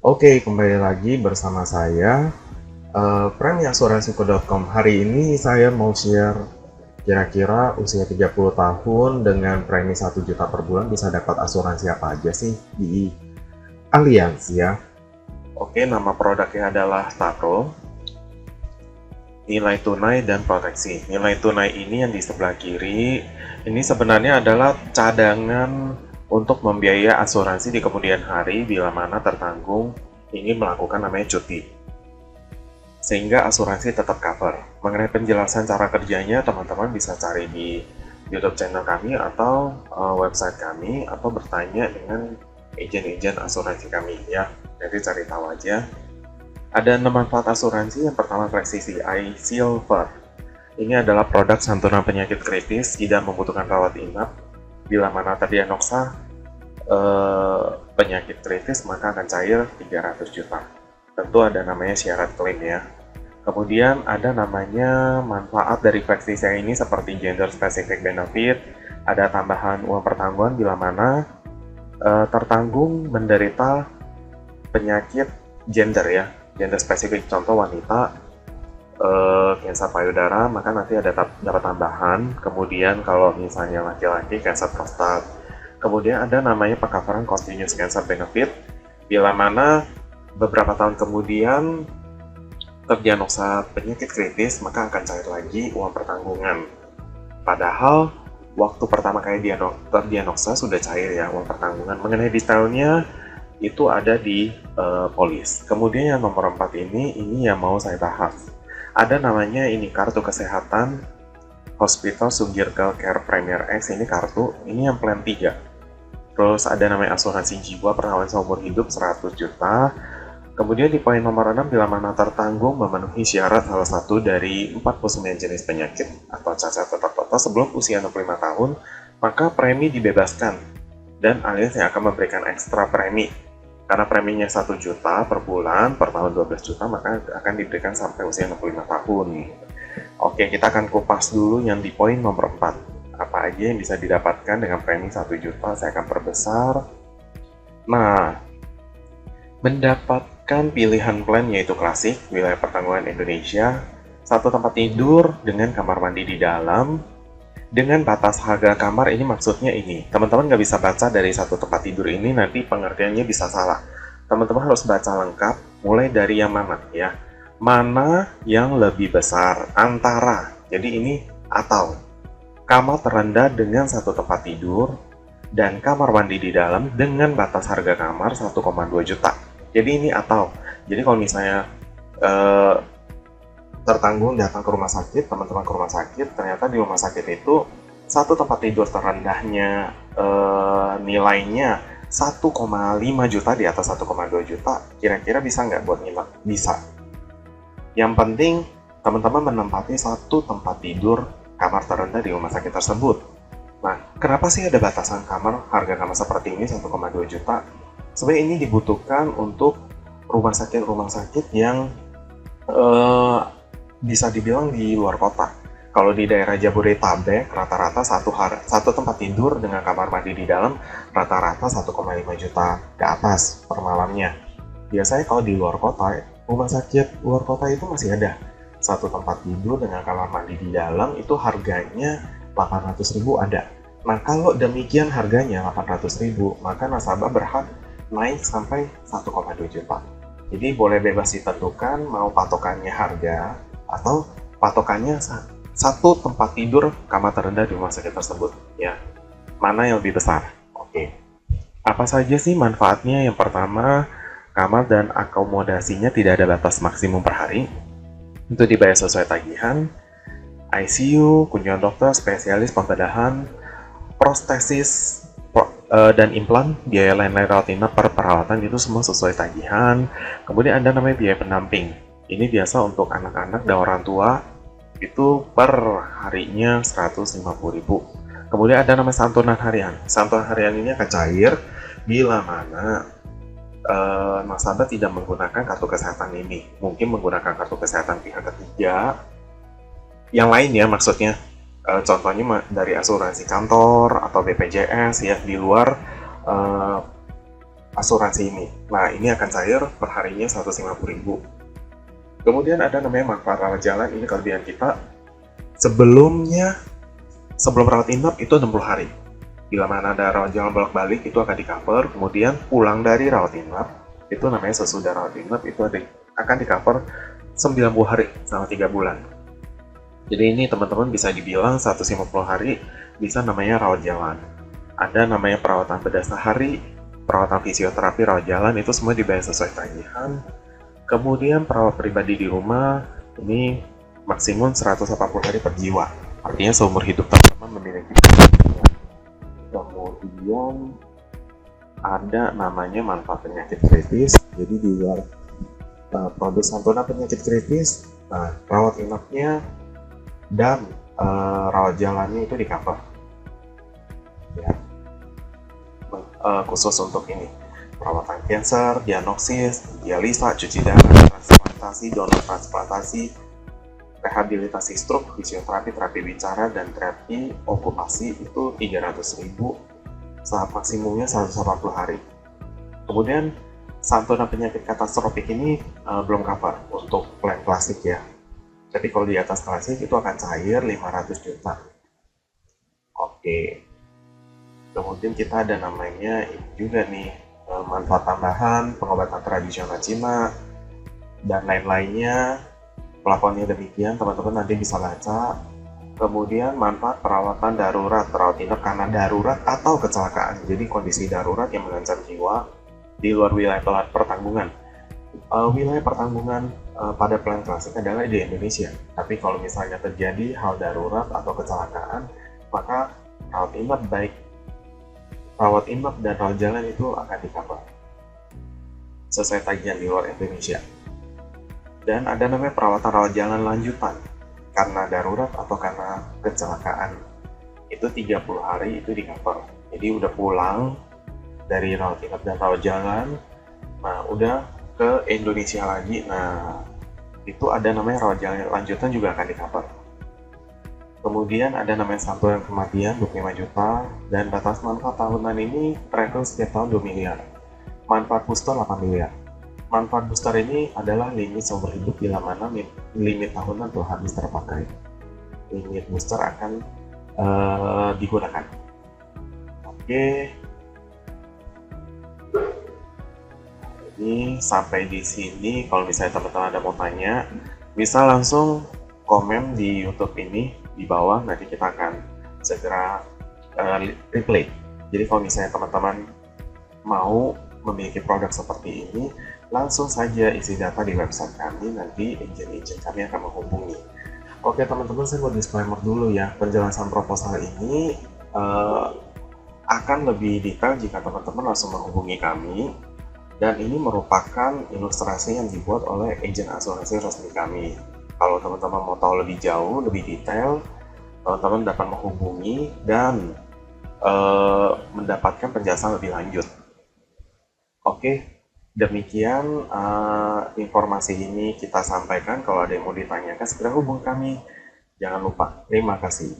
Oke, kembali lagi bersama saya, premiasuransiku.com. Hari ini saya mau share kira-kira usia 30 tahun dengan premi 1 juta per bulan bisa dapat asuransi apa aja sih di Allianz ya. Oke, nama produknya adalah Takro. Nilai tunai dan proteksi. Nilai tunai ini yang di sebelah kiri, ini sebenarnya adalah cadangan untuk membiayai asuransi di kemudian hari bila mana tertanggung ingin melakukan namanya cuti. Sehingga asuransi tetap cover. Mengenai penjelasan cara kerjanya, teman-teman bisa cari di YouTube channel kami atau website kami atau bertanya dengan agen-agen asuransi kami ya. Jadi cari tahu aja. Ada 6 manfaat asuransi. Yang pertama presisi iSilver. Ini adalah produk santunan penyakit kritis tidak membutuhkan rawat inap. Bila mana terdiagnosa penyakit kritis maka akan cair 300 juta. Tentu ada namanya syarat klaim ya. Kemudian ada namanya manfaat dari presisi ini seperti gender specific benefit. Ada tambahan uang pertanggungan bila mana tertanggung menderita penyakit gender ya, gender spesifik, contoh wanita kanker payudara maka nanti ada dapat tambahan. Kemudian kalau misalnya laki-laki kanker prostat. Kemudian ada namanya pengcoveran continuous cancer benefit bila mana beberapa tahun kemudian terdiagnosa penyakit kritis maka akan cair lagi uang pertanggungan. Padahal waktu pertama kali terdiagnosa sudah cair ya uang pertanggungan. Mengenai detailnya itu ada di polis. Kemudian yang nomor 4 ini yang mau saya bahas. Ada namanya ini kartu kesehatan Hospital Surgical Care Premier X, ini kartu, ini yang plan 3. Terus ada namanya asuransi jiwa perawatan seumur hidup 100 juta. Kemudian di poin nomor 6, bila mana tertanggung memenuhi syarat salah satu dari 49 jenis penyakit atau cacat tetap total sebelum usia 65 tahun, maka premi dibebaskan dan Allianz yang akan memberikan ekstra premi. Karena preminya 1 juta per bulan, per tahun 12 juta, maka akan diberikan sampai usia 65 tahun. Oke, kita akan kupas dulu yang di poin nomor 4. Apa aja yang bisa didapatkan dengan premi 1 juta, saya akan perbesar. Nah, mendapatkan pilihan plan yaitu klasik, wilayah pertanggungan Indonesia, 1 tempat tidur dengan kamar mandi di dalam, dengan batas harga kamar. Ini maksudnya ini, teman-teman nggak bisa baca dari 1 tempat tidur ini, nanti pengertiannya bisa salah. Teman-teman harus baca lengkap, mulai dari yang mana ya. Mana yang lebih besar, antara, jadi ini atau. Kamar terendah dengan 1 tempat tidur, dan kamar mandi di dalam dengan batas harga kamar 1,2 juta. Jadi ini atau. Jadi kalau misalnya tertanggung datang ke rumah sakit, teman-teman ke rumah sakit, ternyata di rumah sakit itu 1 tempat tidur terendahnya nilainya 1,5 juta, di atas 1,2 juta, kira-kira bisa nggak buat nginep? Bisa. Yang penting teman-teman menempati 1 tempat tidur kamar terendah di rumah sakit tersebut. Nah, kenapa sih ada batasan kamar, harga kamar seperti ini 1,2 juta? Sebenarnya ini dibutuhkan untuk rumah sakit yang bisa dibilang di luar kota. Kalau di daerah Jabodetabek, rata-rata satu tempat tidur dengan kamar mandi di dalam rata-rata 1,5 juta ke atas per malamnya. Biasanya kalau di luar kota, rumah sakit luar kota itu masih ada 1 tempat tidur dengan kamar mandi di dalam, itu harganya 800.000 ada. Nah, kalau demikian harganya 800.000, maka nasabah berhak naik sampai 1,2 juta. Jadi boleh bebas ditentukan mau patokannya harga atau patokannya 1 tempat tidur kamar terendah di rumah sakit tersebut ya. Mana yang lebih besar? Oke. Apa saja sih manfaatnya? Yang pertama, kamar dan akomodasinya tidak ada batas maksimum per hari. Itu dibayar sesuai tagihan. ICU, kunjungan dokter, spesialis pembedahan, prostesis dan implan, biaya lain-lain rawat inap per perawatan itu semua sesuai tagihan. Kemudian ada namanya biaya pendamping. Ini biasa untuk anak-anak dan orang tua, itu per harinya 150.000. Kemudian ada namanya santunan harian. Santunan harian ini akan cair bila mana nasabah tidak menggunakan kartu kesehatan ini. Mungkin menggunakan kartu kesehatan pihak ketiga, yang lain ya maksudnya. Contohnya dari asuransi kantor atau BPJS ya, di luar asuransi ini. Nah, ini akan cair per harinya 150.000. Kemudian ada namanya manfaat rawat jalan, ini kelebihan kita. Sebelum rawat inap itu 60 hari. Bila mana ada rawat jalan bolak-balik itu akan di-cover. Kemudian pulang dari rawat inap, itu namanya sesudah rawat inap itu akan di-cover 90 hari sama 3 bulan. Jadi ini teman-teman bisa dibilang 150 hari bisa namanya rawat jalan. Ada namanya perawatan bedah sehari, perawatan fisioterapi rawat jalan itu semua dibayar sesuai tagihan. Kemudian perawat pribadi di rumah ini maksimum 180 hari per jiwa. Artinya seumur hidup teman-teman memiliki. Kemudian ada namanya manfaat penyakit kritis. Jadi di luar produk santunan penyakit kritis, rawat inapnya dan rawat jalannya itu di cover. Ya. Khusus untuk ini perawatan kanker, diagnosis, dialisa, cuci darah, transplantasi, donor transplantasi, rehabilitasi stroke, fisioterapi, terapi bicara, dan terapi okupasi itu 300.000 saat maksimumnya 180 hari. Kemudian santunan penyakit katastrofik ini belum cover untuk plan klasik ya. Tapi kalau di atas klasik itu akan cair 500 juta. Oke. Kemudian kita ada namanya ini juga nih, manfaat tambahan, pengobatan tradisional Cina, dan lain-lainnya. Pelakonnya demikian, teman-teman nanti bisa baca. Kemudian manfaat perawatan darurat, rawat inap karena darurat atau kecelakaan. Jadi kondisi darurat yang mengancam jiwa di luar wilayah pertanggungan. Wilayah pertanggungan pada plan klasik adalah di Indonesia. Tapi kalau misalnya terjadi hal darurat atau kecelakaan, maka rawat inap dan rawat jalan itu akan di-cover sesuai tagihan di luar Indonesia. Dan ada namanya perawatan rawat jalan lanjutan karena darurat atau karena kecelakaan. Itu 30 hari itu di-cover. Jadi udah pulang dari rawat inap dan rawat jalan, nah udah ke Indonesia lagi. Nah, itu ada namanya rawat jalan lanjutan juga akan di-cover. Kemudian ada namanya santunan kematian 25 juta dan batas manfaat tahunan ini travel setiap tahun 2 miliar. Manfaat booster 8 miliar. Manfaat booster ini adalah limit seumur hidup bila mana limit tahunan telah habis terpakai. Limit booster akan digunakan. Oke. Ini sampai di sini. Kalau misalnya teman-teman ada mau tanya, bisa langsung komen di YouTube ini di bawah. Nanti kita akan segera replay. Jadi kalau misalnya teman-teman mau memiliki produk seperti ini, langsung saja isi data di website kami. Nanti agent kami akan menghubungi. Oke teman-teman, saya mau disclaimer dulu ya. Penjelasan proposal ini akan lebih detail jika teman-teman langsung menghubungi kami. Dan ini merupakan ilustrasi yang dibuat oleh agen asuransi resmi kami. Kalau teman-teman mau tahu lebih jauh, lebih detail, teman-teman dapat menghubungi dan mendapatkan penjelasan lebih lanjut. Oke, demikian informasi ini kita sampaikan. Kalau ada yang mau ditanyakan, segera hubungi kami. Jangan lupa. Terima kasih.